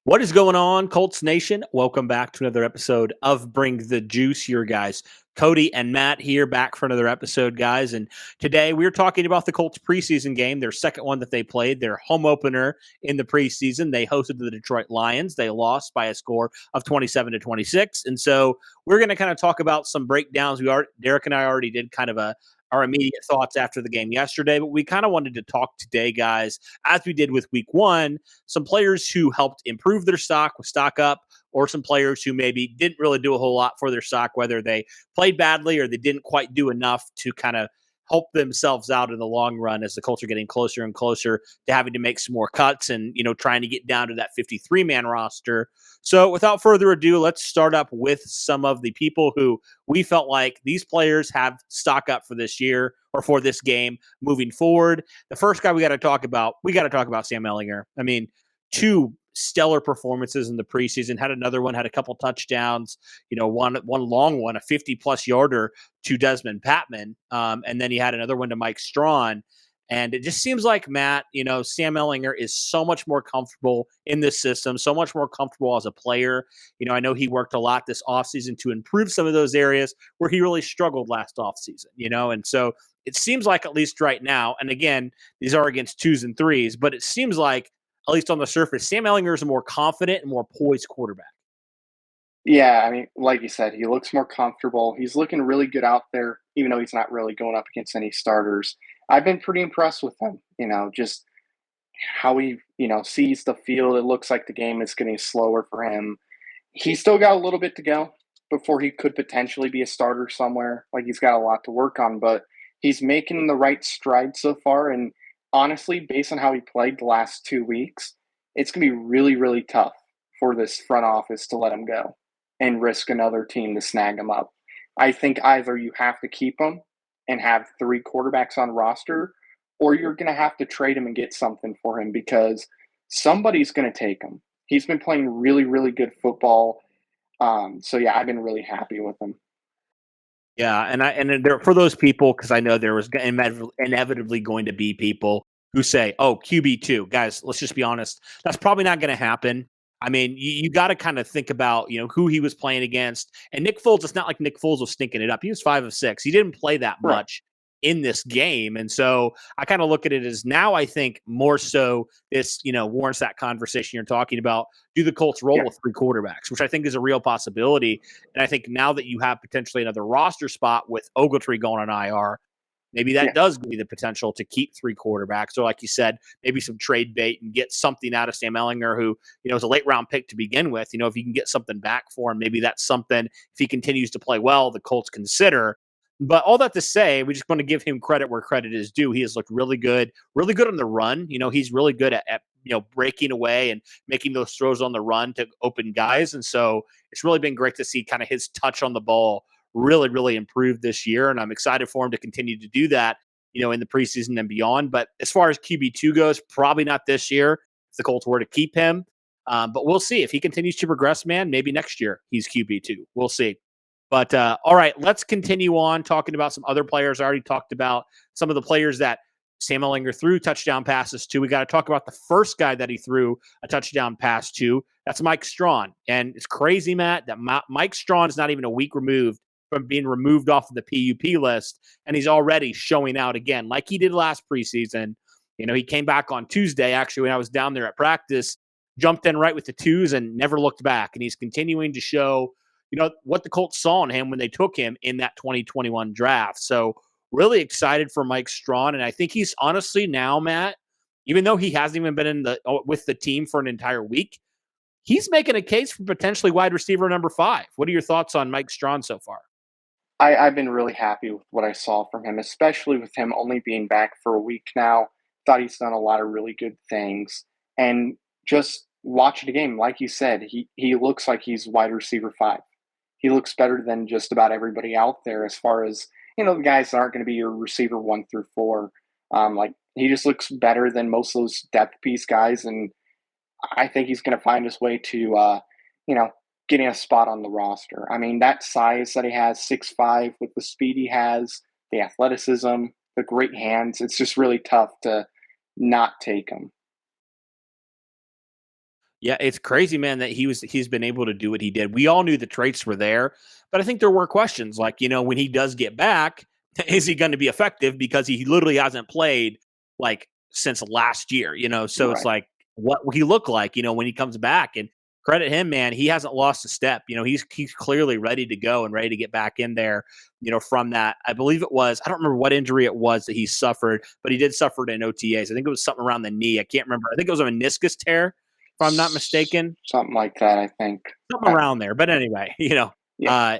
What is going on, Colts Nation? Welcome back to another episode of Bring the Juice here, guys. Cody and Matt here back for another episode, guys. And today we're talking about the Colts preseason game, their second one that they played, their home opener in the preseason. They hosted the Detroit Lions. They lost by a score of 27-26. And so we're going to kind of talk about some breakdowns. Derek and I already did kind of our immediate thoughts after the game yesterday, but we kind of wanted to talk today, guys, as we did with week one, some players who helped improve their stock with stock up, or some players who maybe didn't really do a whole lot for their stock, whether they played badly or they didn't quite do enough to kind of help themselves out in the long run as the Colts are getting closer and closer to having to make some more cuts and, trying to get down to that 53-man roster. So without further ado, let's start up with some of the people who we felt like these players have stock up for this year or for this game moving forward. The first guy we got to talk about Sam Ehlinger. I mean, two stellar performances in the preseason, had another one, had a couple touchdowns, one long one, a 50-plus yarder to Dezmon Patman, and then he had another one to Mike Strachan. And it just seems like, Matt, Sam Ehlinger is so much more comfortable in this system, so much more comfortable as a player. I know he worked a lot this offseason to improve some of those areas where he really struggled last offseason, and so it seems like, at least right now, and again, these are against 2s and 3s, but it seems like, at least on the surface, Sam Ehlinger is a more confident and more poised quarterback. Yeah, I mean, like you said, he looks more comfortable. He's looking really good out there, even though he's not really going up against any starters. I've been pretty impressed with him, just how he, sees the field. It looks like the game is getting slower for him. He's still got a little bit to go before he could potentially be a starter somewhere. Like, he's got a lot to work on, but he's making the right strides so far. And honestly, based on how he played the last 2 weeks, it's going to be really, really tough for this front office to let him go and risk another team to snag him up. I think either you have to keep him and have three quarterbacks on roster, or you're going to have to trade him and get something for him because somebody's going to take him. He's been playing really, really good football. So yeah, I've been really happy with him. Yeah, and there for those people, because I know there was inevitably going to be people who say, "Oh, QB2, guys." Let's just be honest. That's probably not going to happen. I mean, you got to kind of think about who he was playing against. And Nick Foles, it's not like Nick Foles was stinking it up. He was 5 of 6. He didn't play that Right. much in this game, and so I kind of look at it as now. I think more so this warrants that conversation you're talking about. Do the Colts roll Yeah. with 3 quarterbacks, which I think is a real possibility. And I think now that you have potentially another roster spot with Ogletree going on IR, maybe that Yeah. does give you the potential to keep 3 quarterbacks. Or like you said, maybe some trade bait and get something out of Sam Ehlinger, who, is a late round pick to begin with. If you can get something back for him, maybe that's something, if he continues to play well, the Colts consider. But all that to say, we just want to give him credit where credit is due. He has looked really good on the run. He's really good at breaking away and making those throws on the run to open guys. And so it's really been great to see kind of his touch on the ball really, really improved this year. And I'm excited for him to continue to do that, in the preseason and beyond. But as far as QB2 goes, probably not this year if the Colts were to keep him. But we'll see. If he continues to progress, man, maybe next year he's QB2. We'll see. But all right, let's continue on talking about some other players. I already talked about some of the players that Sam Ehlinger threw touchdown passes to. We got to talk about the first guy that he threw a touchdown pass to. That's Mike Strachan. And it's crazy, Matt, that Mike Strachan is not even a week removed from being removed off of the PUP list, and he's already showing out again like he did last preseason. He came back on Tuesday, actually, when I was down there at practice, jumped in right with the 2s and never looked back. And he's continuing to show what the Colts saw in him when they took him in that 2021 draft. So really excited for Mike Strachan. And I think he's honestly now, Matt, even though he hasn't even been with the team for an entire week, he's making a case for potentially wide receiver number 5. What are your thoughts on Mike Strachan so far? I've been really happy with what I saw from him, especially with him only being back for a week now. Thought he's done a lot of really good things. And just watching the game, like you said, he looks like he's wide receiver 5. He looks better than just about everybody out there as far as, the guys that aren't going to be your receiver 1 through 4. Like, he just looks better than most of those depth piece guys. And I think he's going to find his way to, getting a spot on the roster. I mean, that size that he has, 6'5", with the speed he has, the athleticism, the great hands, it's just really tough to not take him. Yeah, it's crazy, man, that he's been able to do what he did. We all knew the traits were there, but I think there were questions like, when he does get back, is he going to be effective? Because he literally hasn't played like since last year. So it's Right. like what will he look like, when he comes back? And credit him, man, he hasn't lost a step. He's clearly ready to go and ready to get back in there, from that. I believe it was, I don't remember what injury it was that he suffered, but he did suffer it in OTAs. I think it was something around the knee. I can't remember. I think it was a meniscus tear if I'm not mistaken, Something like that, I think. something around there. But anyway, Yeah. uh,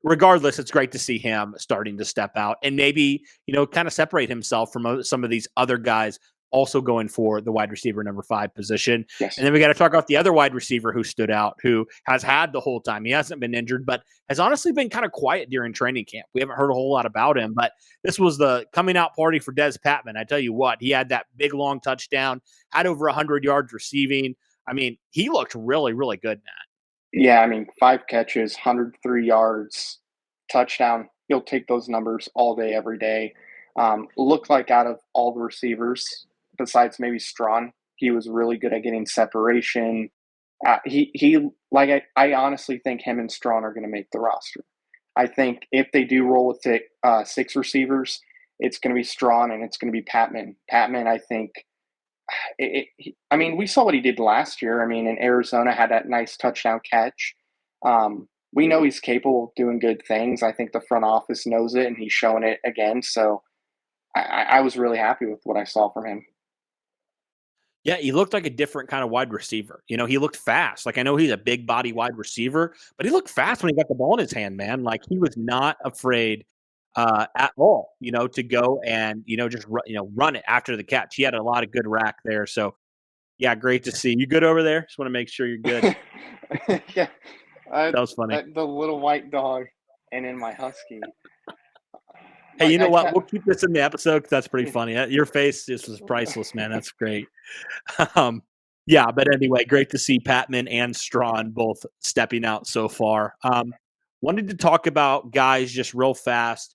regardless, it's great to see him starting to step out and maybe, kind of separate himself from some of these other guys also going for the wide receiver number 5 position. Yes. And then we got to talk about the other wide receiver who stood out, who has had the whole time. He hasn't been injured, but has honestly been kind of quiet during training camp. We haven't heard a whole lot about him, but this was the coming out party for Dez Patman. I tell you what, he had that big long touchdown, had over 100 yards receiving. I mean, he looked really, really good, Matt. Yeah, I mean, 5 catches, 103 yards, touchdown. He'll take those numbers all day, every day. Looked like out of all the receivers, besides maybe Strawn, he was really good at getting separation. He like I honestly think him and Strawn are going to make the roster. I think if they do roll with 6 receivers, it's going to be Strawn and it's going to be Patman. Patman, I think, I mean, we saw what he did last year. I mean, in Arizona, had that nice touchdown catch. We know he's capable of doing good things. I think the front office knows it, and he's showing it again. So I was really happy with what I saw from him. Yeah, he looked like a different kind of wide receiver. He looked fast. Like I know he's a big body wide receiver, but he looked fast when he got the ball in his hand, man. Like he was not afraid at all, to go and just run it after the catch. He had a lot of good rack there. So yeah, great to see. You good over there? Just want to make sure you're good. Yeah, That was funny. the little white dog, and in my husky. Hey, Like you know I what? kept. We'll keep this in the episode because that's pretty funny. Your face just was priceless, man. That's great. Um, yeah, but anyway, great to see Patman and Strawn both stepping out so far. Wanted to talk about guys just real fast.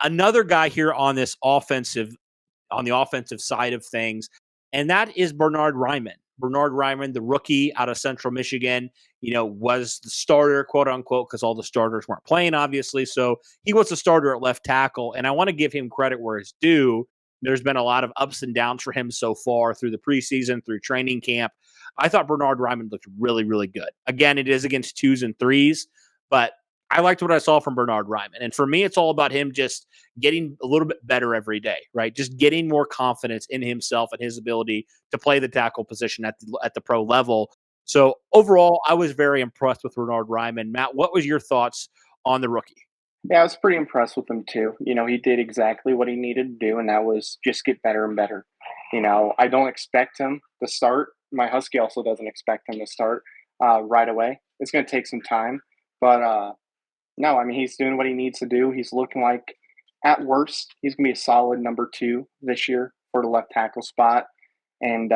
Another guy here on the offensive side of things, and that is Bernhard Raimann. Bernhard Raimann, the rookie out of Central Michigan, was the starter, quote unquote, because all the starters weren't playing, obviously. So he was the starter at left tackle, and I want to give him credit where it's due. There's been a lot of ups and downs for him so far through the preseason, through training camp. I thought Bernhard Raimann looked really, really good. Again, it is against 2s and 3s, but I liked what I saw from Bernhard Raimann. And for me, it's all about him just getting a little bit better every day, right? Just getting more confidence in himself and his ability to play the tackle position at the pro level. So overall, I was very impressed with Bernhard Raimann. Matt, what was your thoughts on the rookie? Yeah, I was pretty impressed with him too. He did exactly what he needed to do, and that was just get better and better. I don't expect him to start. My husky also doesn't expect him to start right away. It's going to take some time, but no, I mean he's doing what he needs to do. He's looking like, at worst, he's going to be a solid number 2 this year for the left tackle spot. And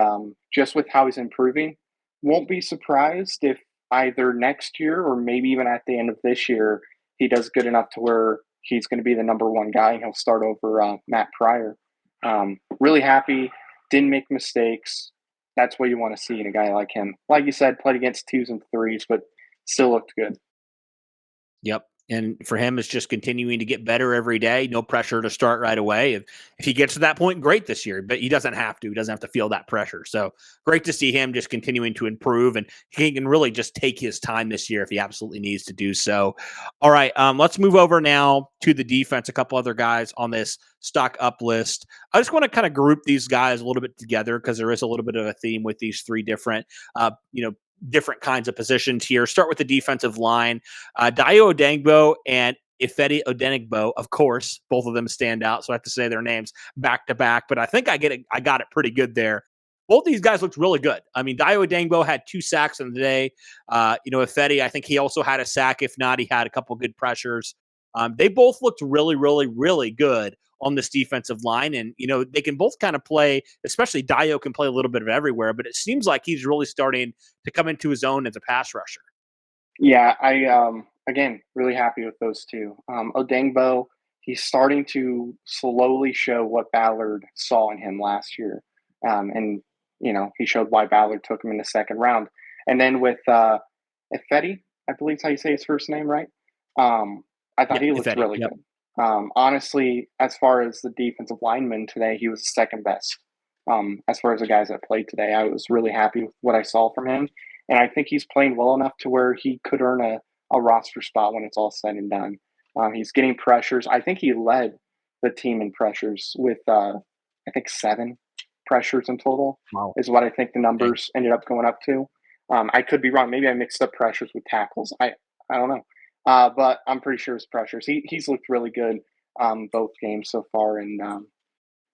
just with how he's improving, won't be surprised if either next year or maybe even at the end of this year, he does good enough to where he's going to be the number 1 guy and he'll start over Matt Pryor. Really happy, didn't make mistakes. That's what you want to see in a guy like him. Like you said, played against 2s and 3s, but still looked good. Yep. And for him, it's just continuing to get better every day. No pressure to start right away. If he gets to that point, great this year, but he doesn't have to. He doesn't have to feel that pressure. So great to see him just continuing to improve, and he can really just take his time this year if he absolutely needs to do so. All right, let's move over now to the defense. A couple other guys on this stock up list. I just want to kind of group these guys a little bit together because there is a little bit of a theme with these 3 different kinds of positions here. Start with the defensive line. Dayo Odengbo and Ifedi Odenigbo, of course, both of them stand out, so I have to say their names back to back. But I think I got it pretty good there. Both these guys looked really good. I mean, Dayo Odengbo had 2 sacks in the day. Ifedi, I think he also had a sack. If not, he had a couple good pressures. They both looked really, really, really good on this defensive line. And, they can both kind of play, especially Dayo can play a little bit of everywhere, but it seems like he's really starting to come into his own as a pass rusher. Yeah, I again really happy with those 2. Odengbo, he's starting to slowly show what Ballard saw in him last year, and he showed why Ballard took him in the second round. And then with Ifedi, I believe is how you say his first name, right? I thought Yeah, he if looked any. really Yep. good. Honestly, as far as the defensive lineman today, he was the second best. As far as the guys that played today, I was really happy with what I saw from him. And I think he's playing well enough to where he could earn a roster spot when it's all said and done. He's getting pressures. I think he led the team in pressures with, I think, 7 pressures in total, Wow. is what I think the Dang. numbers ended up going up to. I could be wrong. Maybe I mixed up pressures with tackles. I don't know. But I'm pretty sure it's pressures. He's looked really good both games so far. And,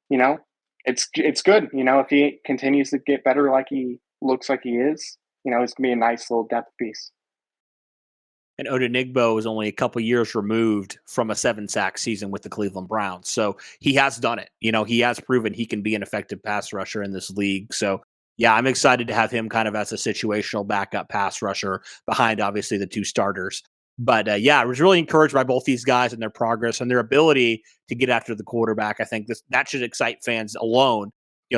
you know, it's good. If he continues to get better like he looks like he is, it's going to be a nice little depth piece. And Odenigbo is only a couple years removed from a 7-sack season with the Cleveland Browns. So he has done it. He has proven he can be an effective pass rusher in this league. So, yeah, I'm excited to have him kind of as a situational backup pass rusher behind, obviously, the 2 starters. But, yeah, I was really encouraged by both these guys and their progress and their ability to get after the quarterback. I think that should excite fans alone.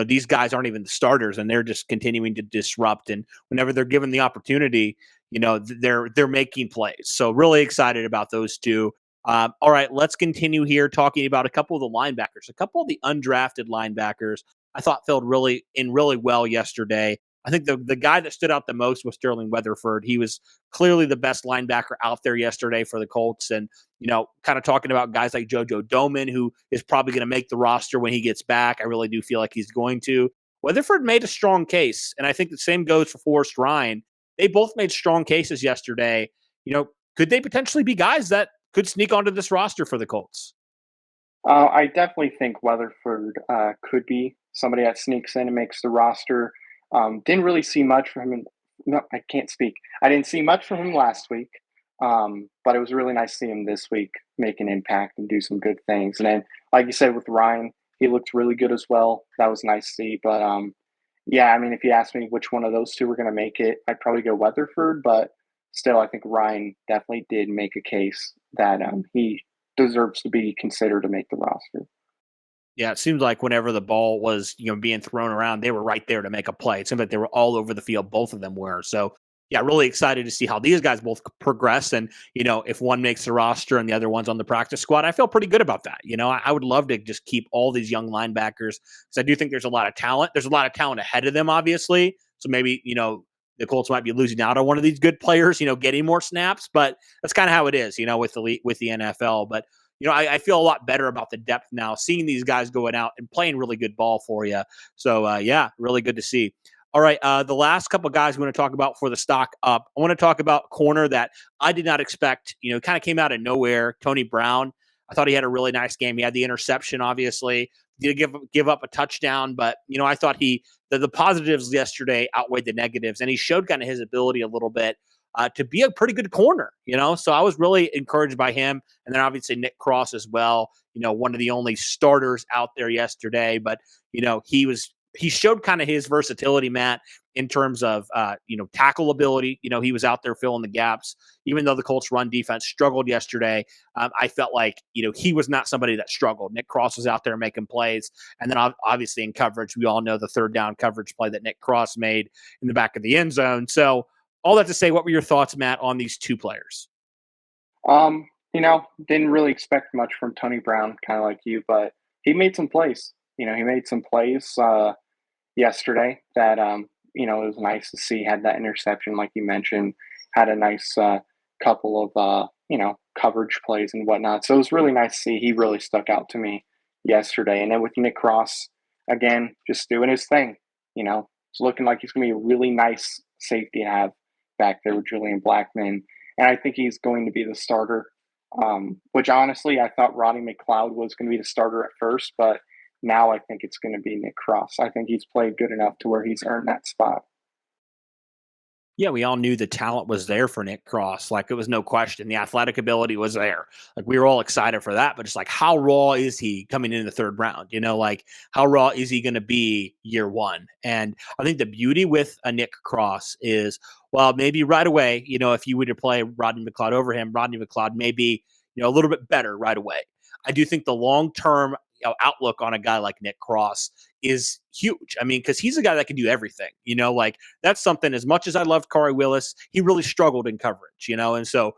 These guys aren't even the starters, and they're just continuing to disrupt. And whenever they're given the opportunity, they're making plays. So really excited about those two. All right, let's continue here talking about a couple of the linebackers, a couple of the undrafted linebackers. I thought filled really well yesterday. I think the guy that stood out the most was Sterling Weatherford. He was clearly the best linebacker out there yesterday for the Colts. And, kind of talking about guys like JoJo Doman, who is probably going to make the roster when he gets back. I really do feel like he's going to. Weatherford made a strong case. And I think the same goes for Forrest Ryan. They both made strong cases yesterday. Could they potentially be guys that could sneak onto this roster for the Colts? I definitely think Weatherford could be somebody that sneaks in and makes the roster. Didn't really see much from him. No, I can't speak. I didn't see much from him last week, but it was really nice to see him this week make an impact and do some good things. And then, like you said, with Ryan, he looked really good as well. That was nice to see. But yeah, I mean, if you ask me which one of those two were going to make it, I'd probably go Weatherford. But still, I think Ryan definitely did make a case that he deserves to be considered to make the roster. Yeah, it seems like whenever the ball was, being thrown around, they were right there to make a play. It seemed like they were all over the field. Both of them were. So, yeah, really excited to see how these guys both progress. And, if one makes the roster and the other one's on the practice squad, I feel pretty good about that. I would love to just keep all these young linebackers because I do think there's a lot of talent. There's a lot of talent ahead of them, obviously. So maybe, the Colts might be losing out on one of these good players, getting more snaps, but that's kind of how it is, with the NFL. But I feel a lot better about the depth now, seeing these guys going out and playing really good ball for you. So, yeah, really good to see. All right, the last couple of guys we want to talk about for the stock up. I want to talk about corner that I did not expect, kind of came out of nowhere, Tony Brown. I thought he had a really nice game. He had the interception, obviously. Did give up a touchdown, but, I thought the positives yesterday outweighed the negatives, and he showed kind of his ability a little bit to be a pretty good corner, So I was really encouraged by him. And then obviously Nick Cross as well, one of the only starters out there yesterday. But, he showed kind of his versatility, Matt, in terms of, tackle ability. He was out there filling the gaps. Even though the Colts run defense struggled yesterday, I felt like, he was not somebody that struggled. Nick Cross was out there making plays. And then obviously in coverage, we all know the third down coverage play that Nick Cross made in the back of the end zone. So, all that to say, what were your thoughts, Matt, on these two players? Didn't really expect much from Tony Brown, kind of like you, but he made some plays. He made some plays yesterday that it was nice to see. Had that interception, like you mentioned, had a nice couple of coverage plays and whatnot. So it was really nice to see. He really stuck out to me yesterday. And then with Nick Cross again, just doing his thing. It's looking like he's going to be a really nice safety to have back there with Julian Blackman. And I think he's going to be the starter, which honestly, I thought Rodney McLeod was going to be the starter at first, but now I think it's going to be Nick Cross. I think he's played good enough to where he's earned that spot. Yeah, we all knew the talent was there for Nick Cross. Like, it was no question. The athletic ability was there. Like, we were all excited for that, but just like, how raw is he coming in the third round? Like, how raw is he going to be year one? And I think the beauty with a Nick Cross is, well, maybe right away, if you were to play Rodney McLeod over him, Rodney McLeod may be, a little bit better right away. I do think the long-term outlook on a guy like Nick Cross is huge. I mean, because he's a guy that can do everything, like that's something as much as I loved Corey Willis, he really struggled in coverage, and so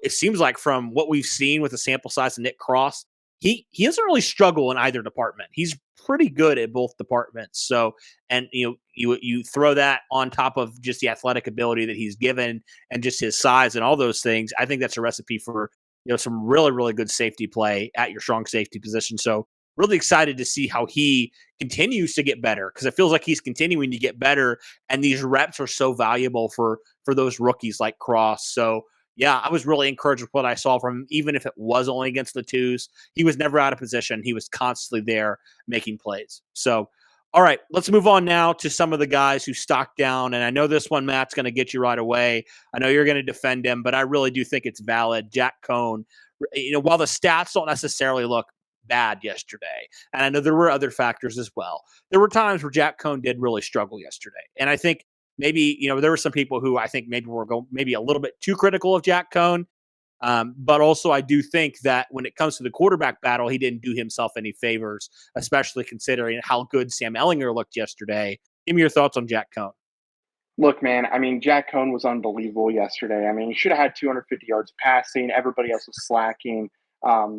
it seems like from what we've seen with the sample size of Nick Cross, he doesn't really struggle in either department. He's pretty good at both departments. So, and you throw that on top of just the athletic ability that he's given and just his size and all those things. I think that's a recipe for some really really good safety play at your strong safety position. So really excited to see how he continues to get better because it feels like he's continuing to get better, and these reps are so valuable for those rookies like Cross. So yeah, I was really encouraged with what I saw from him, even if it was only against the twos. He was never out of position. He was constantly there making plays. So, all right, let's move on now to some of the guys who stocked down. And I know this one, Matt's going to get you right away. I know you're going to defend him, but I really do think it's valid. Jack Coan, while the stats don't necessarily look bad yesterday, and I know there were other factors as well, there were times where Jack Coan did really struggle yesterday. And I think maybe, there were some people who I think maybe were going maybe a little bit too critical of Jack Coan. But also, I do think that when it comes to the quarterback battle, he didn't do himself any favors, especially considering how good Sam Ehlinger looked yesterday. Give me your thoughts on Jack Coan. Look, man, I mean, Jack Coan was unbelievable yesterday. I mean, he should have had 250 yards passing. Everybody else was slacking.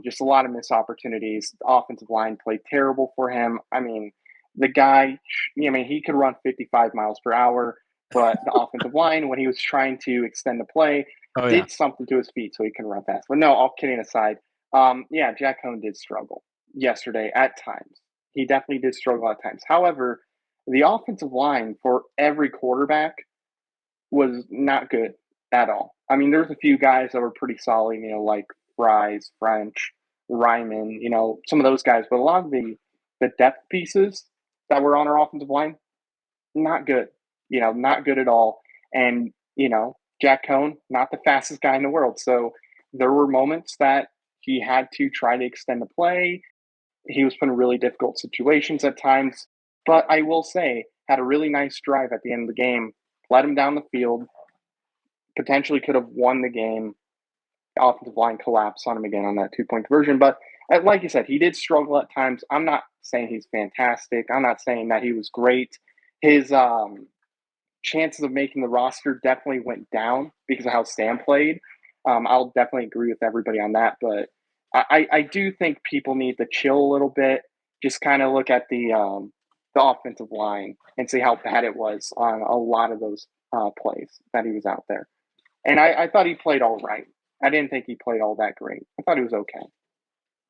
Just a lot of missed opportunities. The offensive line played terrible for him. I mean, the guy, he could run 55 miles per hour, but the offensive line, when he was trying to extend the play, Oh yeah, did something to his feet so he can run fast. But no, all kidding aside, yeah, Jack Coan did struggle yesterday at times. He definitely did struggle at times. However, the offensive line for every quarterback was not good at all. I mean, there's a few guys that were pretty solid, like Fries, French, Raimann, some of those guys, but a lot of the depth pieces that were on our offensive line, not good. Not good at all. And, Jack Coan, not the fastest guy in the world. So there were moments that he had to try to extend the play. He was put in really difficult situations at times. But I will say, had a really nice drive at the end of the game, led him down the field, potentially could have won the game. The offensive line collapsed on him again on that 2-point conversion. But like you said, he did struggle at times. I'm not saying he's fantastic. I'm not saying that he was great. His chances of making the roster definitely went down because of how Sam played. I'll definitely agree with everybody on that. But I do think people need to chill a little bit. Just kind of look at the offensive line and see how bad it was on a lot of those plays that he was out there. And I thought he played all right. I didn't think he played all that great. I thought he was okay.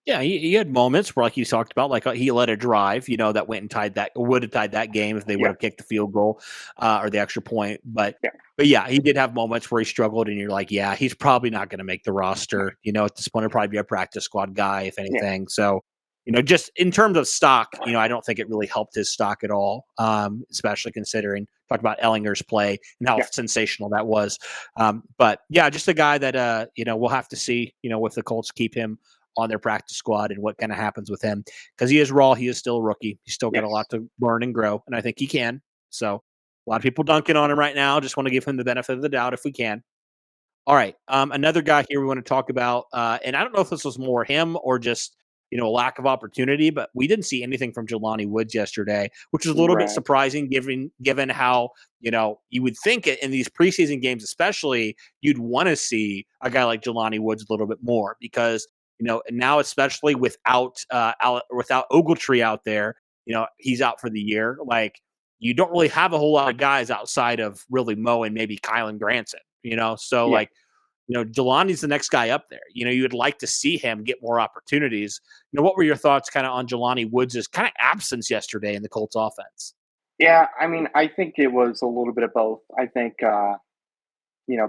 Yeah, he had moments where, like you talked about, like he led a drive, that went and would have tied that game if they would have kicked the field goal or the extra point. But yeah, he did have moments where he struggled, and you're like, yeah, he's probably not going to make the roster. At this point, he'll probably be a practice squad guy, if anything. So, just in terms of stock, I don't think it really helped his stock at all, especially considering talk about Ehlinger's play and how sensational that was. But yeah, just a guy that we'll have to see, if the Colts keep him on their practice squad and what kind of happens with him, because he is raw. He is still a rookie. He's still got a lot to learn and grow, and I think he can. So a lot of people dunking on him right now. Just want to give him the benefit of the doubt if we can. All right. Another guy here we want to talk about, and I don't know if this was more him or just, a lack of opportunity, but we didn't see anything from Jelani Woods yesterday, which was a little bit surprising given how, you would think in these preseason games, especially, you'd want to see a guy like Jelani Woods a little bit more because, now especially without Ogletree out there, he's out for the year. Like, you don't really have a whole lot of guys outside of really Mo and maybe Kylan Granson, so like, Jelani's the next guy up there. You would like to see him get more opportunities. What were your thoughts kind of on Jelani Woods' kind of absence yesterday in the Colts offense? Yeah, I mean, I think it was a little bit of both. I think,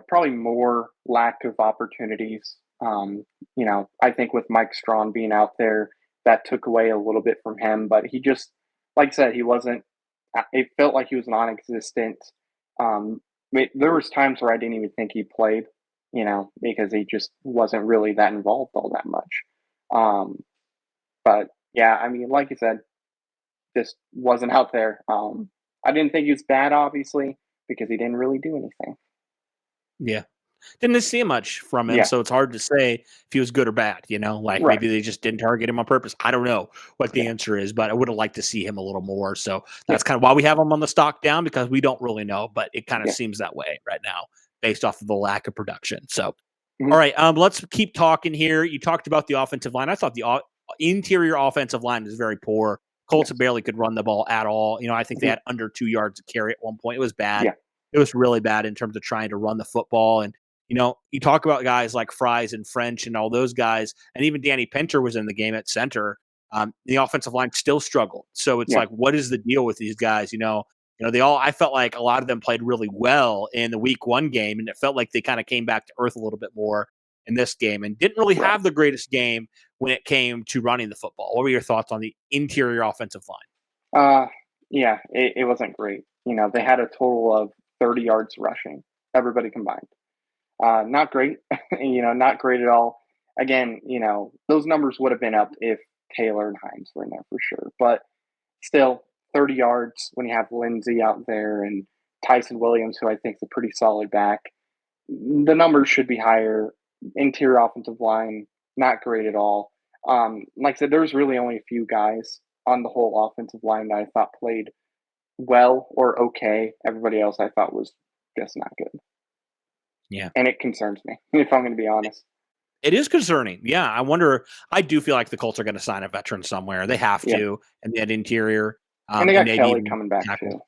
probably more lack of opportunities. I think with Mike Strawn being out there, that took away a little bit from him. But he just, like I said, he wasn't. It felt like he was non-existent. There was times where I didn't even think he played, because he just wasn't really that involved all that much. But yeah, I mean, like you said, just wasn't out there. I didn't think he was bad, obviously, because he didn't really do anything. Yeah. didn't see much from him, Yeah, so it's hard to say if he was good or bad. Like right. maybe they just didn't target him on purpose. I don't know what the Yeah, answer is, but I would have liked to see him a little more. So yeah, that's kind of why we have him on the stock down because we don't really know, but it kind of yeah. seems that way right now based off of the lack of production. So, all Mhm. right, let's keep talking here. You talked about the offensive line. I thought the interior offensive line was very poor. Colts Yes. barely could run the ball at all. I think they Mhm. had under 2 yards of carry at one point. It was bad. Yeah, It was really bad in terms of trying to run the football. And, you talk about guys like Fries and French and all those guys, and even Danny Pinter was in the game at center. The offensive line still struggled. So it's yeah, like, what is the deal with these guys? I felt like a lot of them played really well in the week 1 game, and it felt like they kind of came back to earth a little bit more in this game and didn't really right. have the greatest game when it came to running the football. What were your thoughts on the interior offensive line? Uh, yeah, it wasn't great. They had a total of 30 yards rushing, everybody combined. Not great, not great at all. Again, those numbers would have been up if Taylor and Hines were in there for sure. But still, 30 yards when you have Lindsey out there and Tyson Williams, who I think is a pretty solid back. The numbers should be higher. Interior offensive line, not great at all. Like I said, there was really only a few guys on the whole offensive line that I thought played well or okay. Everybody else I thought was just not good. Yeah. And it concerns me, if I'm going to be honest. It is concerning. Yeah. I do feel like the Colts are going to sign a veteran somewhere. They have Yeah. to, and that interior, And they and got maybe Kelly even coming back tackle. too.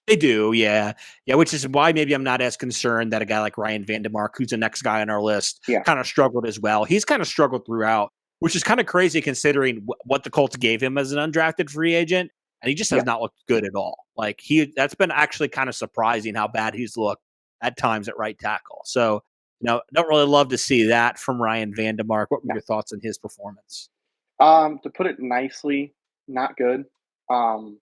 They do, yeah. Yeah, which is why maybe I'm not as concerned that a guy like Ryan Vandemark, who's the next guy on our list, Yeah. kind of struggled as well. He's kind of struggled throughout, which is kind of crazy considering what the Colts gave him as an undrafted free agent, and he just has Yeah. not looked good at all. Like that's been actually kind of surprising how bad he's looked at times at right tackle. So, don't really love to see that from Ryan Vandemark. What were No. your thoughts on his performance? To put it nicely, not good. Um,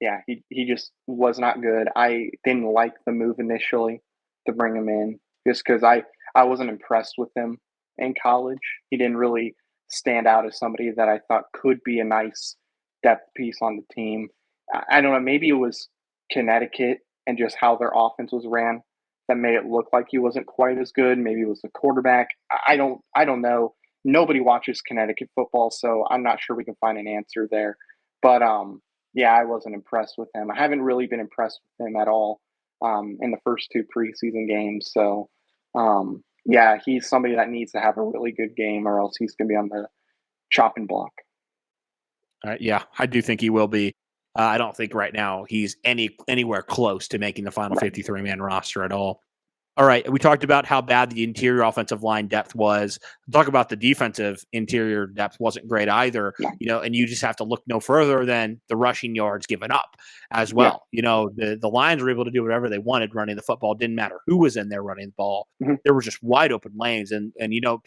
yeah, he just was not good. I didn't like the move initially to bring him in just because I wasn't impressed with him in college. He didn't really stand out as somebody that I thought could be a nice depth piece on the team. I don't know. Maybe it was Connecticut and just how their offense was ran that made it look like he wasn't quite as good. Maybe it was the quarterback. I don't know. Nobody watches Connecticut football, so I'm not sure we can find an answer there. But yeah, I wasn't impressed with him. I haven't really been impressed with him at all in the first 2 preseason games. So, yeah, he's somebody that needs to have a really good game, or else he's going to be on the chopping block. Yeah, I do think he will be. I don't think right now he's anywhere close to making the final Right. 53 man roster at all. All right, we talked about how bad the interior offensive line depth was. Talk about the defensive interior depth wasn't great either. No. And you just have to look no further than the rushing yards given up as Yeah. well. The Lions were able to do whatever they wanted running the football. Didn't matter who was in there running the ball. Mhm. There were just wide open lanes, and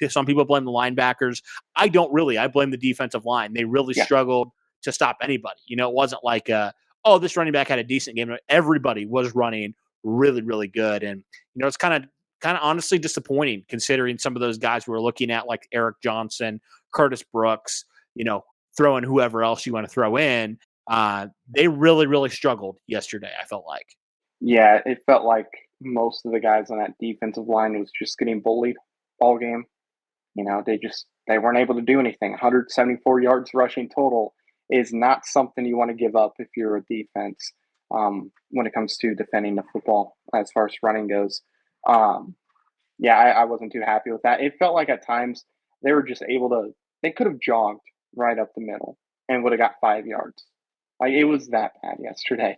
some people blame the linebackers. I don't really. I blame the defensive line. They really Yeah. struggled to stop anybody. It wasn't like this running back had a decent game. Everybody was running really, really good. And it's kind of honestly disappointing considering some of those guys we're looking at, like Eric Johnson, Curtis Brooks, throwing whoever else you want to throw in. They really, really struggled yesterday, I felt like. Yeah, it felt like most of the guys on that defensive line was just getting bullied all game. They weren't able to do anything. 174 yards rushing total is not something you want to give up if you're a defense when it comes to defending the football as far as running goes. Um, yeah, I wasn't too happy with that. It felt like at times they were just able to. They could have jogged right up the middle and would have got 5 yards. Like it was that bad yesterday.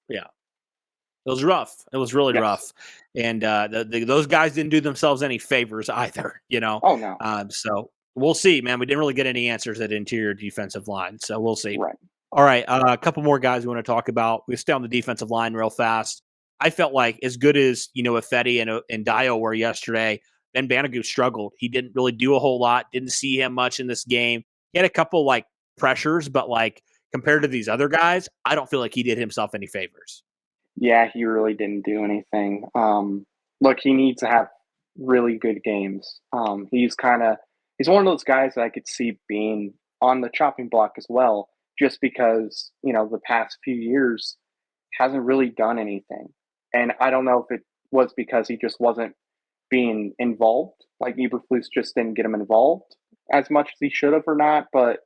Yeah. It was rough. It was really Yes. rough. And those guys didn't do themselves any favors either, Oh no. So we'll see, man. We didn't really get any answers at interior defensive line. So we'll see. Right. All right. A couple more guys we want to talk about. We stay on the defensive line real fast. I felt like as good as, Ifedi and Dio were yesterday, Ben Banogu struggled. He didn't really do a whole lot. Didn't see him much in this game. He had a couple pressures, but compared to these other guys, I don't feel like he did himself any favors. Yeah, he really didn't do anything. Look, he needs to have really good games. He's one of those guys that I could see being on the chopping block as well, just because the past few years hasn't really done anything, and I don't know if it was because he just wasn't being involved. Like Eberflus just didn't get him involved as much as he should have or not. But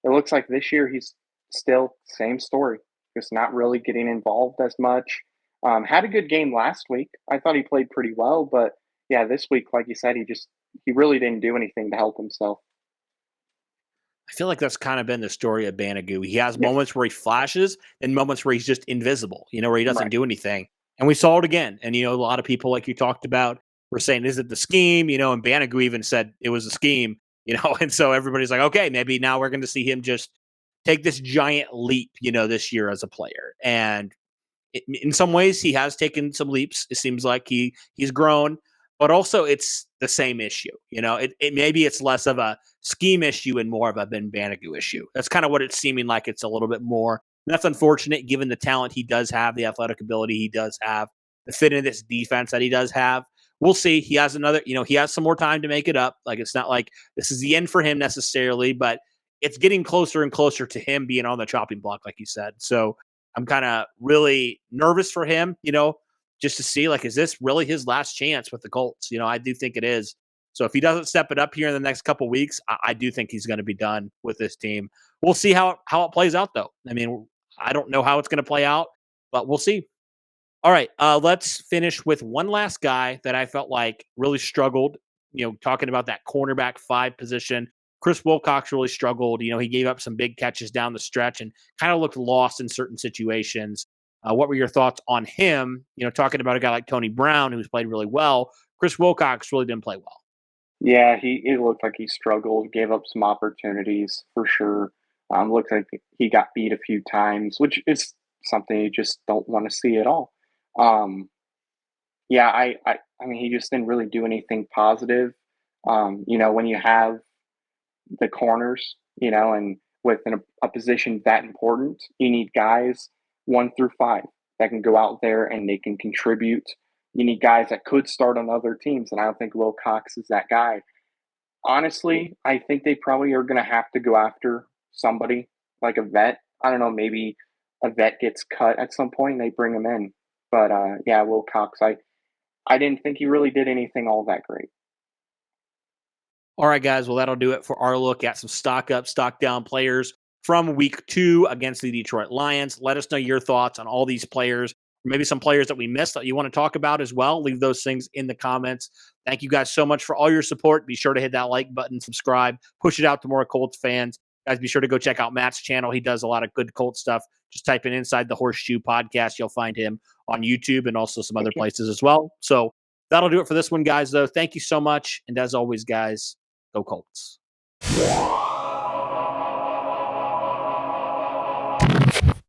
it looks like this year he's still same story, just not really getting involved as much. Had a good game last week. I thought he played pretty well, but yeah, this week, like you said, he really didn't do anything to help himself. I feel like that's kind of been the story of Banogu. He has Yeah, moments where he flashes and moments where he's just invisible, where he doesn't right. do anything. And we saw it again. And, a lot of people, like you talked about, were saying, is it the scheme? And Banogu even said it was a scheme, and so everybody's like, okay, maybe now we're going to see him just take this giant leap, this year as a player. And in some ways, he has taken some leaps. It seems like he's grown, but also it's the same issue. It maybe it's less of a scheme issue and more of a Ben Banogu issue. That's kind of what it's seeming like. It's a little bit more. And that's unfortunate given the talent he does have, the athletic ability he does have, the fit in this defense that he does have. We'll see. He has another, he has some more time to make it up. Like, it's not like this is the end for him necessarily, but it's getting closer and closer to him being on the chopping block, like you said. So I'm kind of really nervous for him, just to see, like, is this really his last chance with the Colts? I do think it is. So if he doesn't step it up here in the next couple of weeks, I do think he's going to be done with this team. We'll see how it plays out, though. I mean, I don't know how it's going to play out, but we'll see. All right, let's finish with one last guy that I felt like really struggled. Talking about that cornerback 5 position, Chris Wilcox really struggled. He gave up some big catches down the stretch and kind of looked lost in certain situations. What were your thoughts on him? Talking about a guy like Tony Brown, who's played really well. Chris Wilcox really didn't play well. Yeah, it looked like he struggled, gave up some opportunities for sure. Looked like he got beat a few times, which is something you just don't want to see at all. Um, yeah, I mean, he just didn't really do anything positive. When you have the corners, and within a position that important, you need guys 1 through 5 that can go out there and they can contribute. You need guys that could start on other teams, and I don't think Wilcox is that guy. Honestly, I think they probably are going to have to go after somebody like a vet. I don't know, maybe a vet gets cut at some point and they bring him in. But yeah, Wilcox, I didn't think he really did anything all that great. All right, guys. Well, that'll do it for our look at some stock up, stock down players from week 2 against the Detroit Lions. Let us know your thoughts on all these players, maybe some players that we missed that you want to talk about as well. Leave those things in the comments. Thank you guys so much for all your support. Be sure to hit that like button, subscribe, push it out to more Colts fans. Guys, be sure to go check out Matt's channel. He does a lot of good Colts stuff. Just type in Inside the Horseshoe Podcast. You'll find him on YouTube and also some other places as well. So that'll do it for this one, guys, though. Thank you so much. And as always, guys, go Colts.